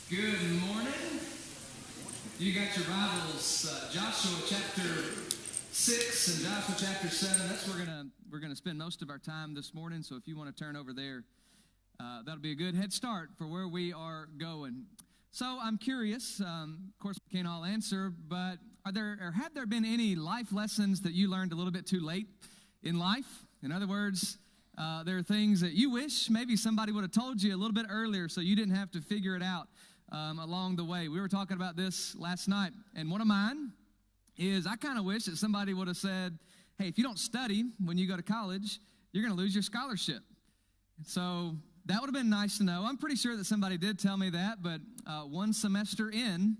Good morning. You got your Bibles, Joshua chapter 6 and Joshua chapter 7. That's where we're gonna spend most of our time this morning. So if you want to turn over there, that'll be a good head start for where we are going. So I'm curious. Of course, we can't all answer, but have there been any life lessons that you learned a little bit too late in life? In other words, there are things that you wish maybe somebody would have told you a little bit earlier so you didn't have to figure it out along the way. We were talking about this last night, and one of mine is I kind of wish that somebody would have said, hey, if you don't study when you go to college, you're going to lose your scholarship. So that would have been nice to know. I'm pretty sure that somebody did tell me that, but one semester in,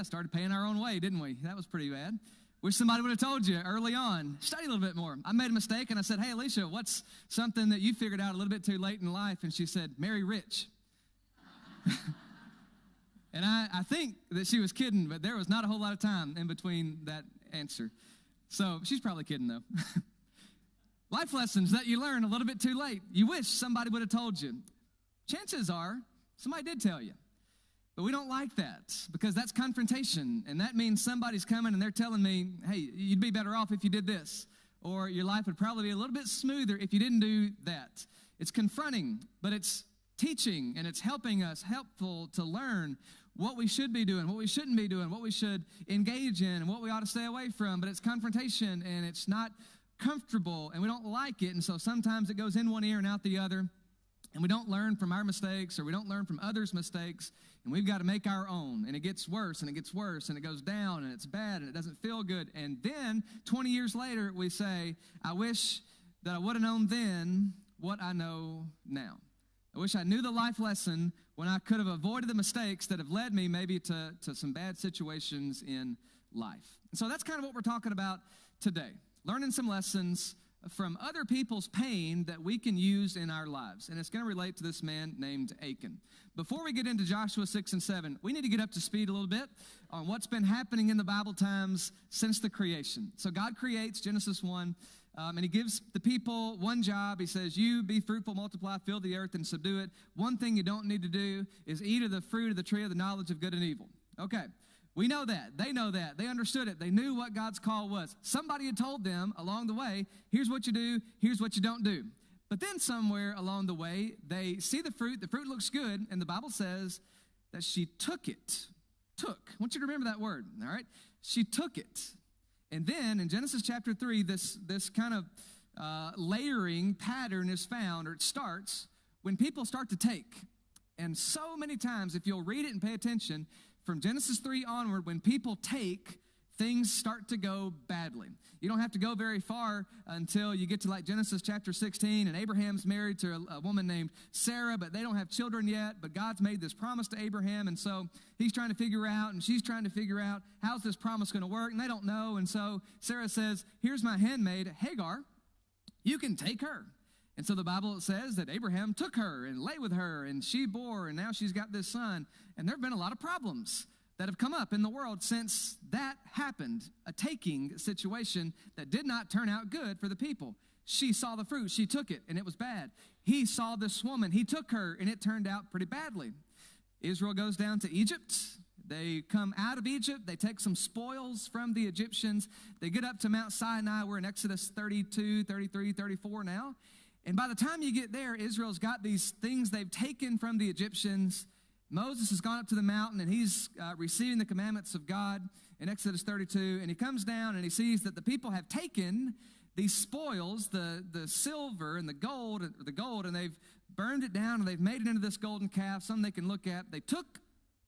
started paying our own way, didn't we? That was pretty bad. Wish somebody would have told you early on, study a little bit more. I made a mistake, and I said, hey, Alicia, what's something that you figured out a little bit too late in life? And she said, marry rich. And I think that she was kidding, but there was not a whole lot of time in between that answer. So she's probably kidding, though. Life lessons that you learn a little bit too late. You wish somebody would have told you. Chances are somebody did tell you. But we don't like that because that's confrontation. And that means somebody's coming and they're telling me, hey, you'd be better off if you did this. Or your life would probably be a little bit smoother if you didn't do that. It's confronting, but it's teaching, and it's helpful to learn what we should be doing, what we shouldn't be doing, what we should engage in, and what we ought to stay away from. But it's confrontation, and it's not comfortable, and we don't like it. And so sometimes it goes in one ear and out the other, and we don't learn from our mistakes, or we don't learn from others' mistakes, and we've got to make our own. And it gets worse, and it gets worse, and it goes down, and it's bad, and it doesn't feel good. And then 20 years later, we say, I wish that I would have known then what I know now. I wish I knew the life lesson when I could have avoided the mistakes that have led me maybe to some bad situations in life. And so that's kind of what we're talking about today. Learning some lessons from other people's pain that we can use in our lives. And it's going to relate to this man named Achan. Before we get into Joshua 6 and 7, we need to get up to speed a little bit on what's been happening in the Bible times since the creation. So God creates, Genesis 1, and he gives the people one job. He says, you be fruitful, multiply, fill the earth, and subdue it. One thing you don't need to do is eat of the fruit of the tree of the knowledge of good and evil. Okay, we know that. They know that. They understood it. They knew what God's call was. Somebody had told them along the way, here's what you do, here's what you don't do. But then somewhere along the way, they see the fruit looks good, and the Bible says that she took it. Took. I want you to remember that word, all right? She took it. And then in Genesis chapter 3, this kind of layering pattern is found, or it starts, when people start to take. And so many times, if you'll read it and pay attention, from Genesis 3 onward, when people take, things start to go badly. You don't have to go very far until you get to like Genesis chapter 16, and Abraham's married to a woman named Sarah, but they don't have children yet, but God's made this promise to Abraham, and so he's trying to figure out, and she's trying to figure out, how's this promise going to work, and they don't know, and so Sarah says, here's my handmaid, Hagar, you can take her. And so the Bible says that Abraham took her and lay with her, and she bore, and now she's got this son, and there have been a lot of problems that have come up in the world since that happened, a taking situation that did not turn out good for the people. She saw the fruit, she took it, and it was bad. He saw this woman, he took her, and it turned out pretty badly. Israel goes down to Egypt. They come out of Egypt. They take some spoils from the Egyptians. They get up to Mount Sinai. We're in Exodus 32, 33, 34 now. And by the time you get there, Israel's got these things they've taken from the Egyptians. Moses has gone up to the mountain, and he's receiving the commandments of God in Exodus 32, and he comes down, and he sees that the people have taken these spoils, the silver and the gold, and they've burned it down, and they've made it into this golden calf, something they can look at. They took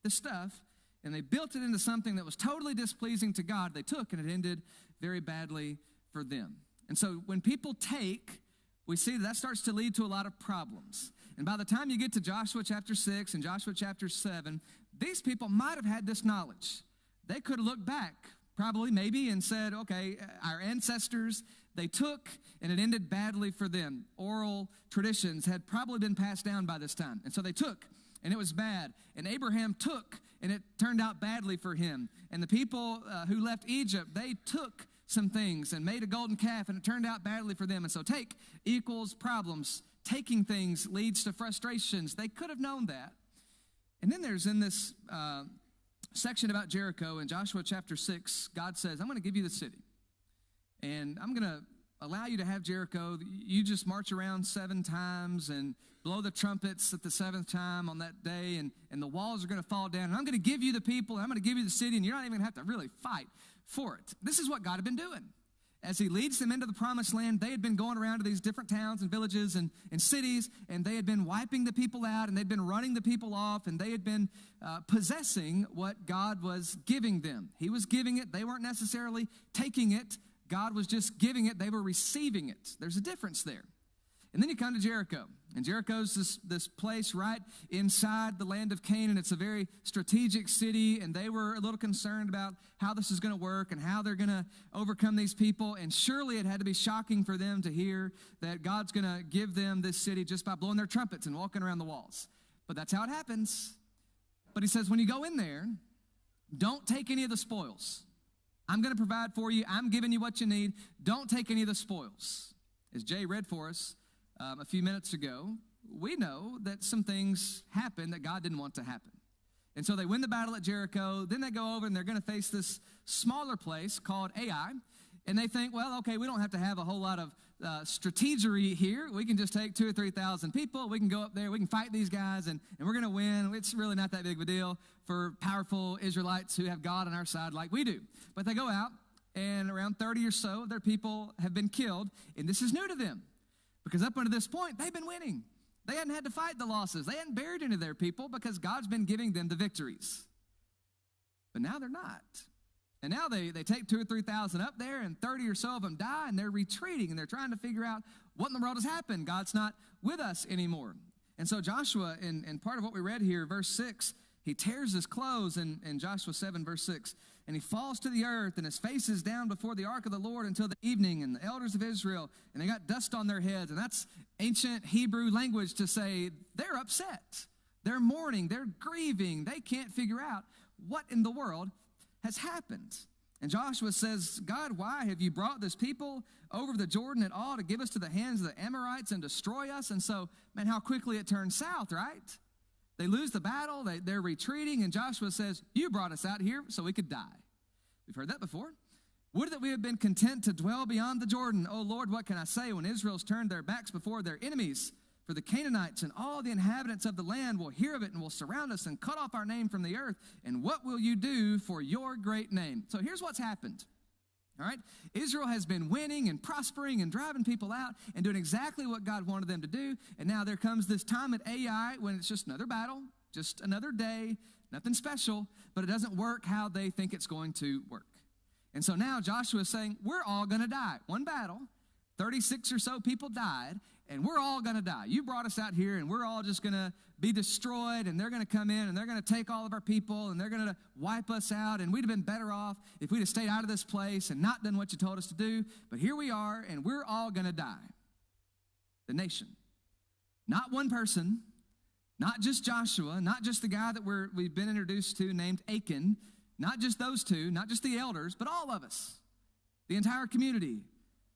the stuff, and they built it into something that was totally displeasing to God. They took, and it ended very badly for them. And so when people take, we see that starts to lead to a lot of problems. And by the time you get to Joshua chapter 6 and Joshua chapter 7, these people might have had this knowledge. They could have looked back, probably, maybe, and said, okay, our ancestors, they took, and it ended badly for them. Oral traditions had probably been passed down by this time. And so they took, and it was bad. And Abraham took, and it turned out badly for him. And the people who left Egypt, they took some things and made a golden calf, and it turned out badly for them. And so take equals problems. Taking things leads to frustrations. They could have known that. And then there's in this section about Jericho in Joshua chapter 6, God says, I'm going to give you the city. And I'm going to allow you to have Jericho. You just march around 7 times and blow the trumpets at the 7th time on that day, and the walls are going to fall down. And I'm going to give you the people, and I'm going to give you the city, and you're not even going to have to really fight for it. This is what God had been doing. As he leads them into the promised land, they had been going around to these different towns and villages and cities, and they had been wiping the people out, and they'd been running the people off, and they had been possessing what God was giving them. He was giving it. They weren't necessarily taking it. God was just giving it. They were receiving it. There's a difference there. And then you come to Jericho. And Jericho's this place right inside the land of Canaan. It's a very strategic city, and they were a little concerned about how this is going to work and how they're going to overcome these people. And surely it had to be shocking for them to hear that God's going to give them this city just by blowing their trumpets and walking around the walls. But that's how it happens. But he says, when you go in there, don't take any of the spoils. I'm going to provide for you. I'm giving you what you need. Don't take any of the spoils. As Jay read for us a few minutes ago, we know that some things happen that God didn't want to happen. And so they win the battle at Jericho. Then they go over and they're going to face this smaller place called Ai. And they think, well, okay, we don't have to have a whole lot of strategery here. We can just take 2,000 or 3,000 people. We can go up there. We can fight these guys, and we're going to win. It's really not that big of a deal for powerful Israelites who have God on our side like we do. But they go out, and around 30 or so of their people have been killed, and this is new to them because up until this point, they've been winning. They hadn't had to fight the losses. They hadn't buried any of their people because God's been giving them the victories. But now they're not. And now they take 2,000 or 3,000 up there, and 30 or so of them die, and they're retreating, and they're trying to figure out what in the world has happened. God's not with us anymore. And so Joshua, in part of what we read here, verse 6, he tears his clothes in Joshua 7, verse 6, and he falls to the earth, and his face is down before the ark of the Lord until the evening, and the elders of Israel, and they got dust on their heads. And that's ancient Hebrew language to say they're upset. They're mourning. They're grieving. They can't figure out what in the world has happened. And Joshua says, God, why have you brought this people over the Jordan at all to give us to the hands of the Amorites and destroy us? And so, man, how quickly it turns south, right? They lose the battle. They're retreating. And Joshua says, you brought us out here so we could die. We've heard that before. Would that we had been content to dwell beyond the Jordan. Oh, Lord, what can I say when Israel's turned their backs before their enemies? For the Canaanites and all the inhabitants of the land will hear of it and will surround us and cut off our name from the earth. And what will you do for your great name? So here's what's happened. All right? Israel has been winning and prospering and driving people out and doing exactly what God wanted them to do. And now there comes this time at Ai when it's just another battle, just another day, nothing special, but it doesn't work how they think it's going to work. And so now Joshua is saying, we're all going to die. One battle, 36 or so people died, and we're all going to die. You brought us out here, and we're all just going to be destroyed, and they're going to come in, and they're going to take all of our people, and they're going to wipe us out, and we'd have been better off if we'd have stayed out of this place and not done what you told us to do. But here we are, and we're all going to die. The nation. Not one person, not just Joshua, not just the guy that we've been introduced to named Achan, not just those two, not just the elders, but all of us, the entire community,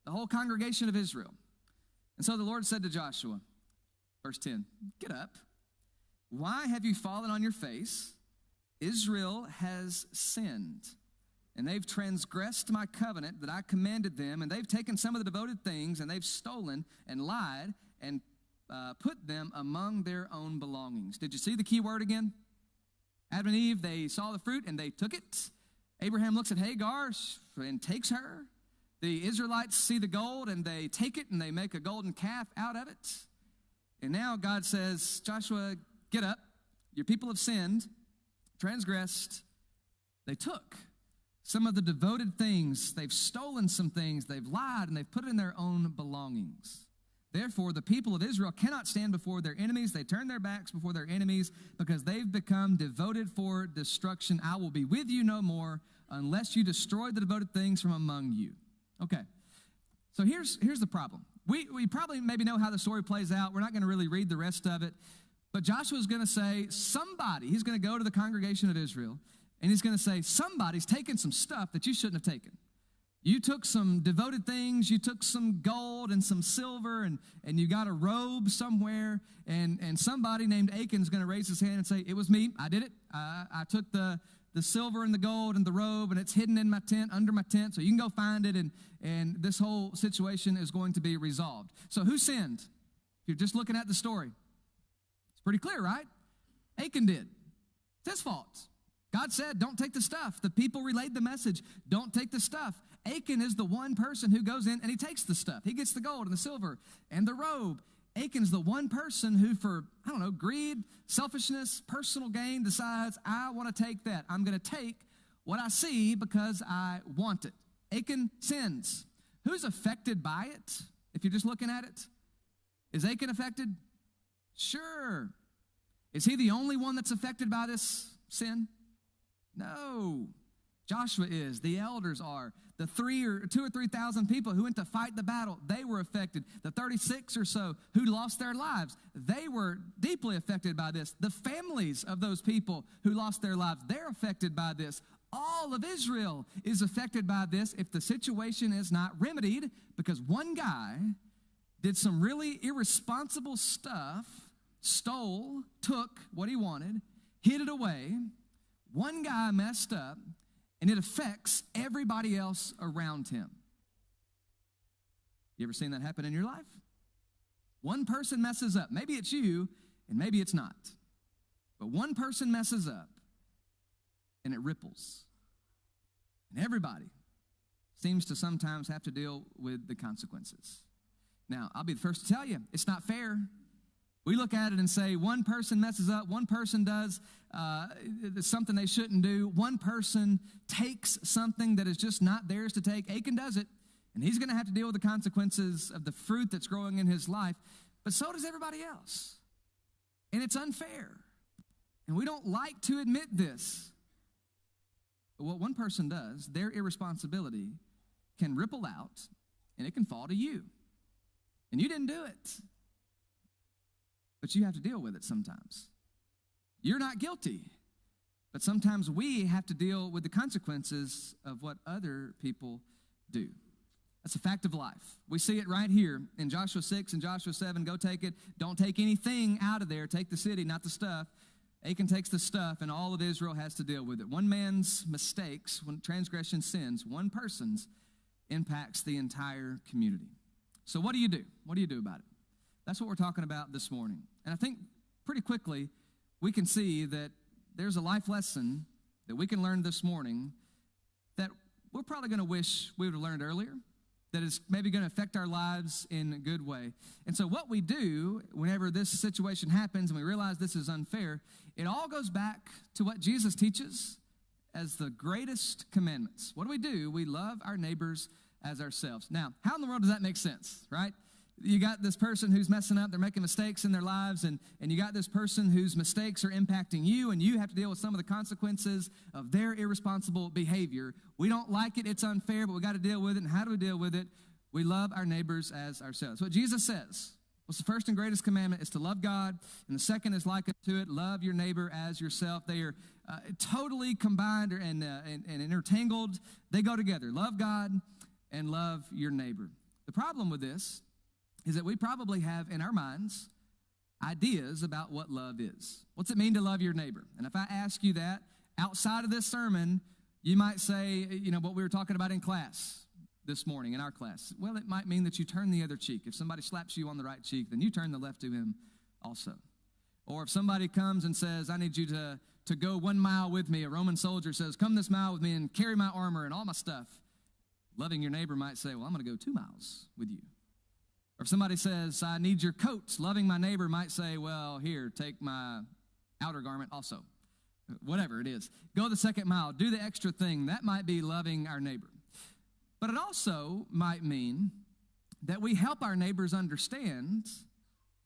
the whole congregation of Israel. And so the Lord said to Joshua, verse 10, get up. Why have you fallen on your face? Israel has sinned, and they've transgressed my covenant that I commanded them, and they've taken some of the devoted things, and they've stolen and lied and put them among their own belongings. Did you see the key word again? Adam and Eve, they saw the fruit, and they took it. Abraham looks at Hagar and takes her. The Israelites see the gold, and they take it, and they make a golden calf out of it. And now God says, Joshua, get up. Your people have sinned, transgressed. They took some of the devoted things. They've stolen some things. They've lied, and they've put it in their own belongings. Therefore, the people of Israel cannot stand before their enemies. They turn their backs before their enemies because they've become devoted for destruction. I will be with you no more unless you destroy the devoted things from among you. Okay, so here's the problem. We probably maybe know how the story plays out. We're not going to really read the rest of it. But Joshua's going to say he's going to go to the congregation of Israel, and he's going to say, somebody's taken some stuff that you shouldn't have taken. You took some devoted things, you took some gold and some silver, and you got a robe somewhere, and somebody named Achan is going to raise his hand and say, it was me, I did it. I took the silver and the gold and the robe, and it's hidden in my tent, under my tent, so you can go find it, and this whole situation is going to be resolved. So who sinned? If you're just looking at the story, it's pretty clear, right? Achan did. It's his fault. God said, don't take the stuff. The people relayed the message, don't take the stuff. Achan is the one person who goes in and he takes the stuff. He gets the gold and the silver and the robe. Achan's the one person who, for, greed, selfishness, personal gain, decides, I want to take that. I'm going to take what I see because I want it. Achan sins. Who's affected by it? If you're just looking at it, is Achan affected? Sure. Is he the only one that's affected by this sin? No. Joshua is. The elders are. The 2,000 or 3,000 people who went to fight the battle, they were affected. The 36 or so who lost their lives, they were deeply affected by this. The families of those people who lost their lives, they're affected by this. All of Israel is affected by this if the situation is not remedied, because one guy did some really irresponsible stuff, stole, took what he wanted, hid it away. One guy messed up, and it affects everybody else around him. You ever seen that happen in your life? One person messes up. Maybe it's you, and maybe it's not. But one person messes up, and it ripples. And everybody seems to sometimes have to deal with the consequences. Now, I'll be the first to tell you, it's not fair. We look at it and say, one person messes up, one person does something they shouldn't do, one person takes something that is just not theirs to take. Achan does it, and he's going to have to deal with the consequences of the fruit that's growing in his life, but so does everybody else. And it's unfair, and we don't like to admit this. But what one person does, their irresponsibility can ripple out, and it can fall to you. And you didn't do it. But you have to deal with it sometimes. You're not guilty, but sometimes we have to deal with the consequences of what other people do. That's a fact of life. We see it right here in Joshua 6 and Joshua 7. Go take it. Don't take anything out of there. Take the city, not the stuff. Achan takes the stuff, and all of Israel has to deal with it. One man's mistakes, when transgression sins, one person's impacts the entire community. So what do you do? What do you do about it? That's what we're talking about this morning. And I think pretty quickly we can see that there's a life lesson that we can learn this morning that we're probably going to wish we would have learned earlier, that is maybe going to affect our lives in a good way. And so what we do whenever this situation happens and we realize this is unfair, it all goes back to what Jesus teaches as the greatest commandments. What do? We love our neighbors as ourselves. Now, how in the world does that make sense, right? You got this person who's messing up, they're making mistakes in their lives, and you got this person whose mistakes are impacting you, and you have to deal with some of the consequences of their irresponsible behavior. We don't like it, it's unfair, but we got to deal with it. And how do we deal with it? We love our neighbors as ourselves. What Jesus says, what's the first and greatest commandment is to love God, and the second is like unto it, love your neighbor as yourself. They are totally combined and intertangled. They go together. Love God and love your neighbor. The problem with this is that we probably have in our minds ideas about what love is. What's it mean to love your neighbor? And if I ask you that outside of this sermon, you might say, what we were talking about in class this morning, in our class. Well, it might mean that you turn the other cheek. If somebody slaps you on the right cheek, then you turn the left to him also. Or if somebody comes and says, I need you to go 1 mile with me, a Roman soldier says, come this mile with me and carry my armor and all my stuff. Loving your neighbor might say, well, I'm going to go 2 miles with you. Or if somebody says, I need your coats, loving my neighbor might say, well, here, take my outer garment also. Whatever it is. Go the 2nd mile. Do the extra thing. That might be loving our neighbor. But it also might mean that we help our neighbors understand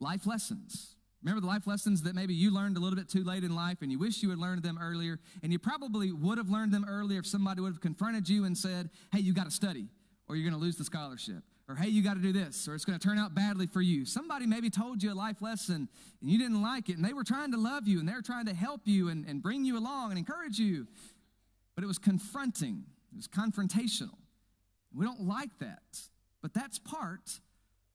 life lessons. Remember the life lessons that maybe you learned a little bit too late in life and you wish you had learned them earlier, and you probably would have learned them earlier if somebody would have confronted you and said, hey, you got to study or you're going to lose the scholarship. Or, hey, you got to do this, or it's going to turn out badly for you. Somebody maybe told you a life lesson, and you didn't like it, and they were trying to love you, and they were trying to help you and bring you along and encourage you. But it was confronting. It was confrontational. We don't like that, but that's part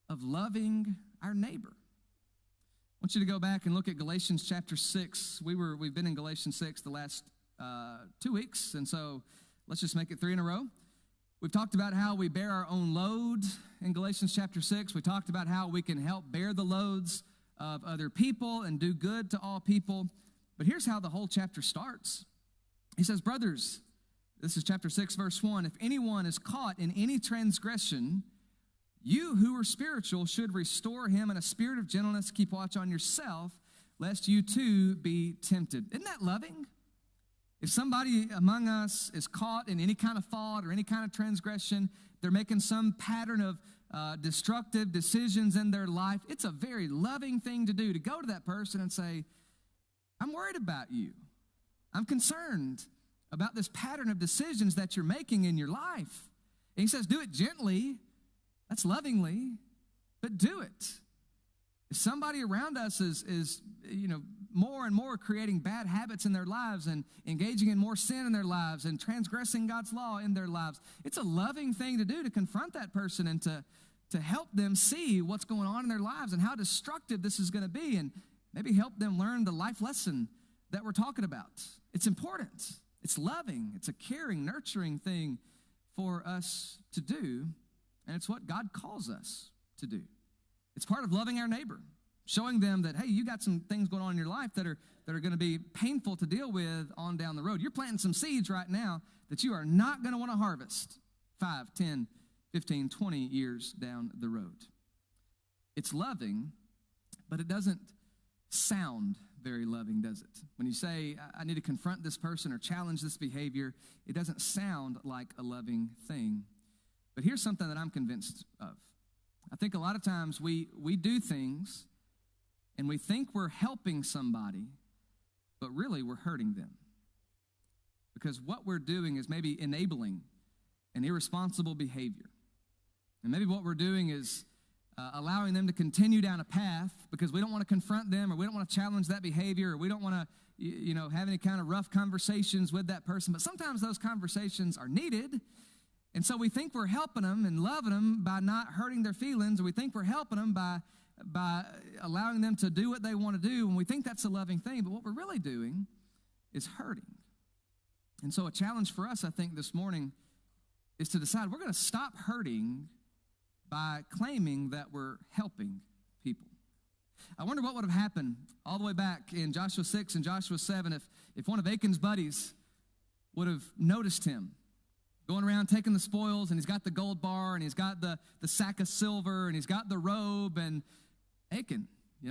of loving our neighbor. I want you to go back and look at Galatians chapter 6. We've been in Galatians 6 the last 2 weeks, and so let's just make it 3 in a row. We've talked about how we bear our own load in Galatians chapter 6. We talked about how we can help bear the loads of other people and do good to all people. But here's how the whole chapter starts. He says, brothers, this is chapter 6, verse 1, if anyone is caught in any transgression, you who are spiritual should restore him in a spirit of gentleness. Keep watch on yourself, lest you too be tempted. Isn't that loving? If somebody among us is caught in any kind of fault or any kind of transgression, they're making some pattern of destructive decisions in their life, it's a very loving thing to do, to go to that person and say, I'm worried about you. I'm concerned about this pattern of decisions that you're making in your life. And he says, do it gently. That's lovingly, but do it. If somebody around us is more and more creating bad habits in their lives and engaging in more sin in their lives and transgressing God's law in their lives, it's a loving thing to do, to confront that person and to help them see what's going on in their lives and how destructive this is going to be, and maybe help them learn the life lesson that we're talking about. It's important. It's loving. It's a caring, nurturing thing for us to do, and it's what God calls us to do. It's part of loving our neighbor, showing them that, hey, you got some things going on in your life that are going to be painful to deal with on down the road. You're planting some seeds right now that you are not going to want to harvest 5, 10, 15, 20 years down the road. It's loving, but it doesn't sound very loving, does it? When you say, I need to confront this person or challenge this behavior, it doesn't sound like a loving thing. But here's something that I'm convinced of. I think a lot of times we do things and we think we're helping somebody, but really we're hurting them. Because what we're doing is maybe enabling an irresponsible behavior. And maybe what we're doing is allowing them to continue down a path because we don't want to confront them, or we don't want to challenge that behavior, or we don't want to have any kind of rough conversations with that person. But sometimes those conversations are needed. And so we think we're helping them and loving them by not hurting their feelings, or we think we're helping them by allowing them to do what they want to do, and we think that's a loving thing, but what we're really doing is hurting. And so a challenge for us, I think, this morning is to decide we're going to stop hurting by claiming that we're helping people. I wonder what would have happened all the way back in Joshua 6 and Joshua 7 if one of Achan's buddies would have noticed him going around taking the spoils, and he's got the gold bar, and he's got the sack of silver, and he's got the robe. And Achan,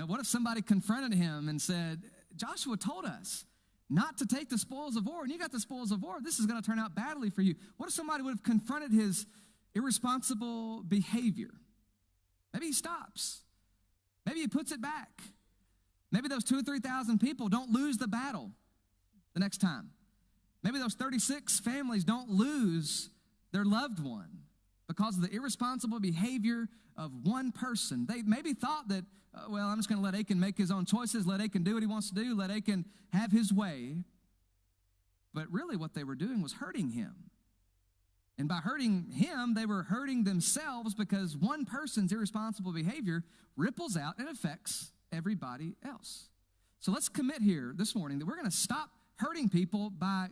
what if somebody confronted him and said, Joshua told us not to take the spoils of war, and you got the spoils of war. This is going to turn out badly for you. What if somebody would have confronted his irresponsible behavior? Maybe he stops. Maybe he puts it back. Maybe those 2,000 or 3,000 people don't lose the battle the next time. Maybe those 36 families don't lose their loved one because of the irresponsible behavior of one person. They maybe thought that, I'm just going to let Achan make his own choices, let Achan do what he wants to do, let Achan have his way. But really what they were doing was hurting him. And by hurting him, they were hurting themselves, because one person's irresponsible behavior ripples out and affects everybody else. So let's commit here this morning that we're going to stop hurting people by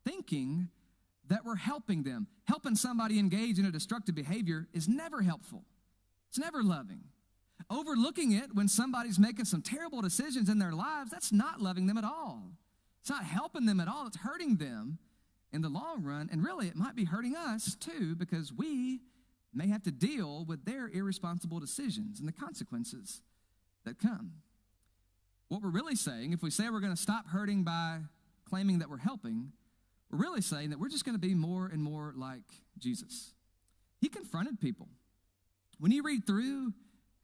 thinking that we're helping them. Helping somebody engage in a destructive behavior is never helpful. It's never loving. Overlooking it when somebody's making some terrible decisions in their lives, that's not loving them at all. It's not helping them at all. It's hurting them in the long run. And really, it might be hurting us too, because we may have to deal with their irresponsible decisions and the consequences that come. What we're really saying, if we say we're going to stop hurting by claiming that we're helping, we're really saying that we're just going to be more and more like Jesus. He confronted people. When you read through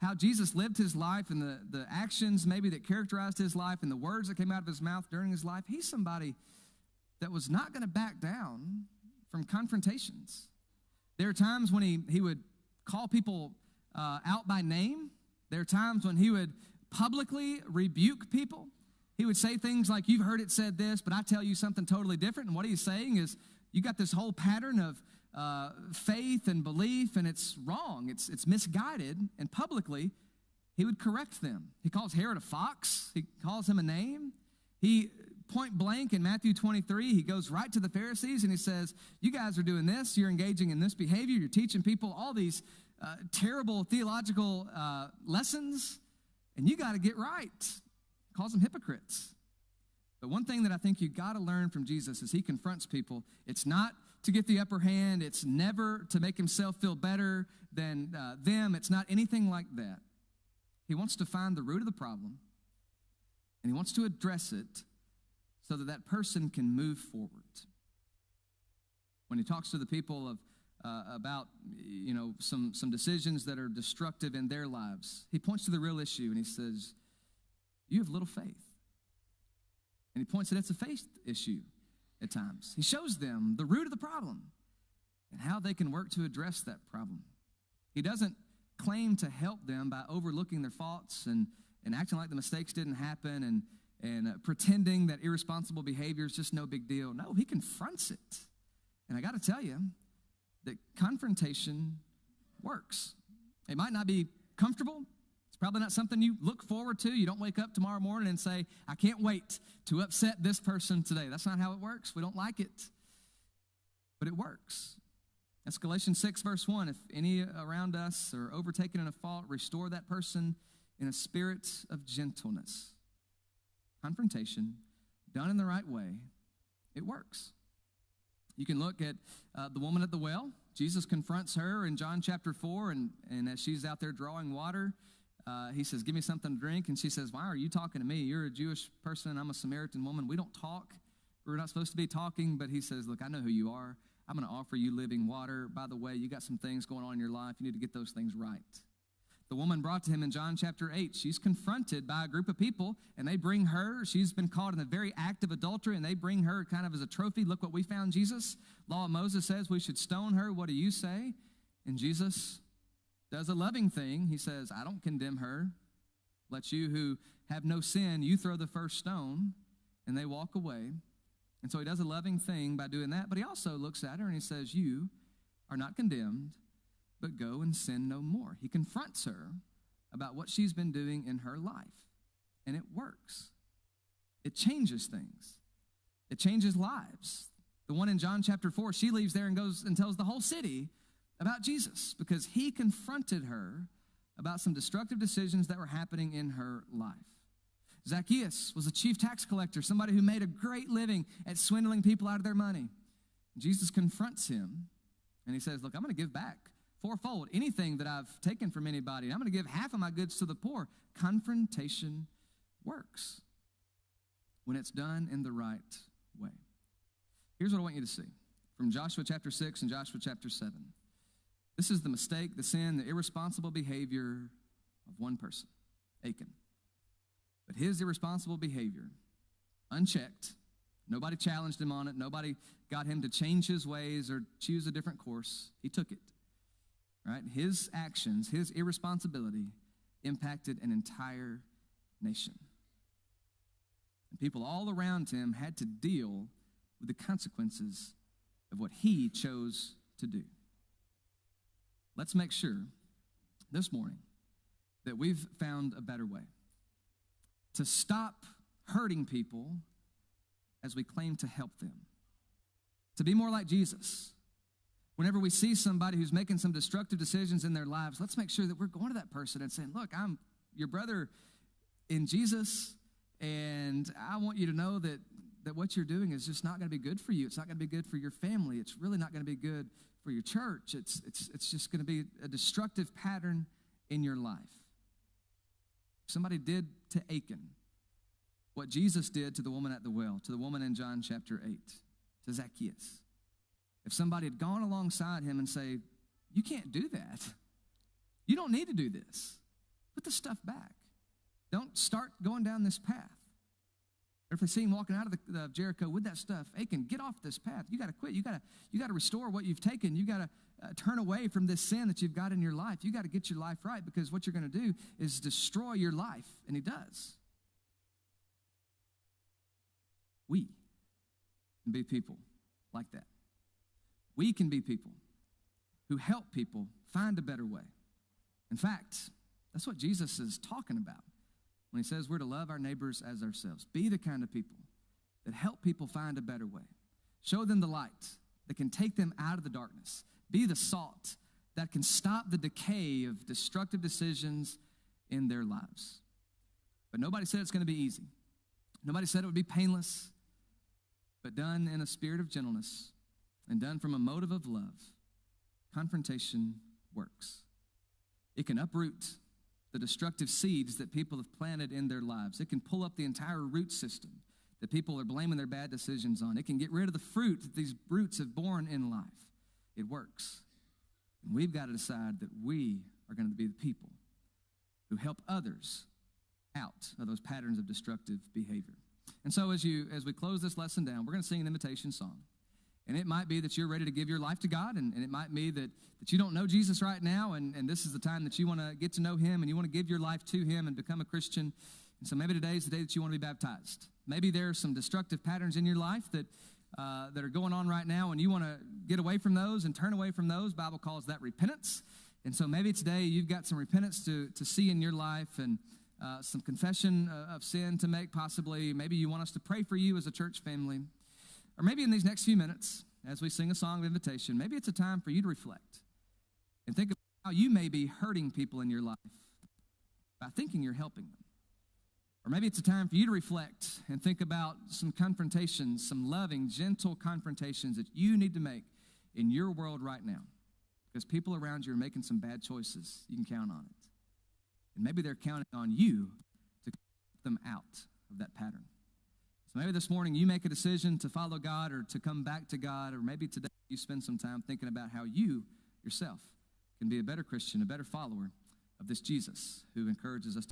how Jesus lived his life and the actions maybe that characterized his life and the words that came out of his mouth during his life, he's somebody that was not going to back down from confrontations. There are times when he would call people out by name. There are times when he would publicly rebuke people. He would say things like, you've heard it said this, but I tell you something totally different. And what he's saying is, you got this whole pattern of faith and belief, and it's wrong. It's misguided, and publicly, he would correct them. He calls Herod a fox. He calls him a name. He, point blank in Matthew 23, he goes right to the Pharisees, and he says, you guys are doing this. You're engaging in this behavior. You're teaching people all these terrible theological lessons, and you got to get right. He calls them hypocrites. But one thing that I think you got to learn from Jesus is he confronts people. It's not to get the upper hand. It's never to make himself feel better than them. It's not anything like that. He wants to find the root of the problem, and he wants to address it so that that person can move forward. When he talks to the people about some decisions that are destructive in their lives, he points to the real issue, and he says, you have little faith. And he points that it's a faith issue at times. He shows them the root of the problem and how they can work to address that problem. He doesn't claim to help them by overlooking their faults and acting like the mistakes didn't happen and pretending that irresponsible behavior is just no big deal. No, he confronts it. And I got to tell you that confrontation works. It might not be comfortable. It's probably not something you look forward to. You don't wake up tomorrow morning and say, I can't wait to upset this person today. That's not how it works. We don't like it. But it works. That's Galatians 6, verse 1. If any around us are overtaken in a fault, restore that person in a spirit of gentleness. Confrontation, done in the right way, it works. You can look at the woman at the well. Jesus confronts her in John chapter 4, and as she's out there drawing water, he says, give me something to drink. And she says, why are you talking to me? You're a Jewish person, and I'm a Samaritan woman. We don't talk. We're not supposed to be talking. But he says, look, I know who you are. I'm going to offer you living water. By the way, you got some things going on in your life. You need to get those things right. The woman brought to him in John chapter 8, she's confronted by a group of people, and they bring her. She's been caught in the very act of adultery, and they bring her kind of as a trophy. Look what we found, Jesus. Law of Moses says we should stone her. What do you say? And Jesus does a loving thing. He says, I don't condemn her. Let you who have no sin, you throw the first stone. And they walk away. And so he does a loving thing by doing that. But he also looks at her and he says, you are not condemned, but go and sin no more. He confronts her about what she's been doing in her life. And it works. It changes things. It changes lives. The one in John chapter 4, she leaves there and goes and tells the whole city about Jesus because he confronted her about some destructive decisions that were happening in her life. Zacchaeus was a chief tax collector, somebody who made a great living at swindling people out of their money. Jesus confronts him, and he says, look, I'm going to give back fourfold anything that I've taken from anybody. I'm going to give half of my goods to the poor. Confrontation works when it's done in the right way. Here's what I want you to see from Joshua chapter 6 and Joshua chapter 7. This is the mistake, the sin, the irresponsible behavior of one person, Achan. But his irresponsible behavior, unchecked, nobody challenged him on it, nobody got him to change his ways or choose a different course. He took it, right? His actions, his irresponsibility impacted an entire nation. And people all around him had to deal with the consequences of what he chose to do. Let's make sure this morning that we've found a better way to stop hurting people as we claim to help them. To be more like Jesus. Whenever we see somebody who's making some destructive decisions in their lives, let's make sure that we're going to that person and saying, look, I'm your brother in Jesus, and I want you to know that what you're doing is just not going to be good for you. It's not going to be good for your family. It's really not going to be good for your church. It's just going to be a destructive pattern in your life. Somebody did to Achan what Jesus did to the woman at the well, to the woman in John chapter 8, to Zacchaeus. If somebody had gone alongside him and say, you can't do that. You don't need to do this. Put the stuff back. Don't start going down this path. Or if they see him walking out of Jericho with that stuff, Achan, get off this path. You got to quit. You got to restore what you've taken. You got to turn away from this sin that you've got in your life. You got to get your life right because what you're going to do is destroy your life. And he does. We can be people like that. We can be people who help people find a better way. In fact, that's what Jesus is talking about when he says we're to love our neighbors as ourselves. Be the kind of people that help people find a better way. Show them the light that can take them out of the darkness. Be the salt that can stop the decay of destructive decisions in their lives. But nobody said it's going to be easy. Nobody said it would be painless, but done in a spirit of gentleness and done from a motive of love. Confrontation works. It can uproot the destructive seeds that people have planted in their lives. It can pull up the entire root system that people are blaming their bad decisions on. It can get rid of the fruit that these roots have borne in life. It works. And we've got to decide that we are going to be the people who help others out of those patterns of destructive behavior. And so as we close this lesson down, we're going to sing an invitation song. And it might be that you're ready to give your life to God, and it might be that you don't know Jesus right now, and this is the time that you want to get to know him, and you want to give your life to him and become a Christian. And so maybe today is the day that you want to be baptized. Maybe there are some destructive patterns in your life that are going on right now, and you want to get away from those and turn away from those. Bible calls that repentance. And so maybe today you've got some repentance to see in your life, and some confession of sin to make possibly. Maybe you want us to pray for you as a church family. Or maybe in these next few minutes, as we sing a song of invitation, maybe it's a time for you to reflect and think about how you may be hurting people in your life by thinking you're helping them. Or maybe it's a time for you to reflect and think about some confrontations, some loving, gentle confrontations that you need to make in your world right now. Because people around you are making some bad choices. You can count on it. And maybe they're counting on you to get them out of that pattern. So maybe this morning you make a decision to follow God or to come back to God, or maybe today you spend some time thinking about how you yourself can be a better Christian, a better follower of this Jesus who encourages us to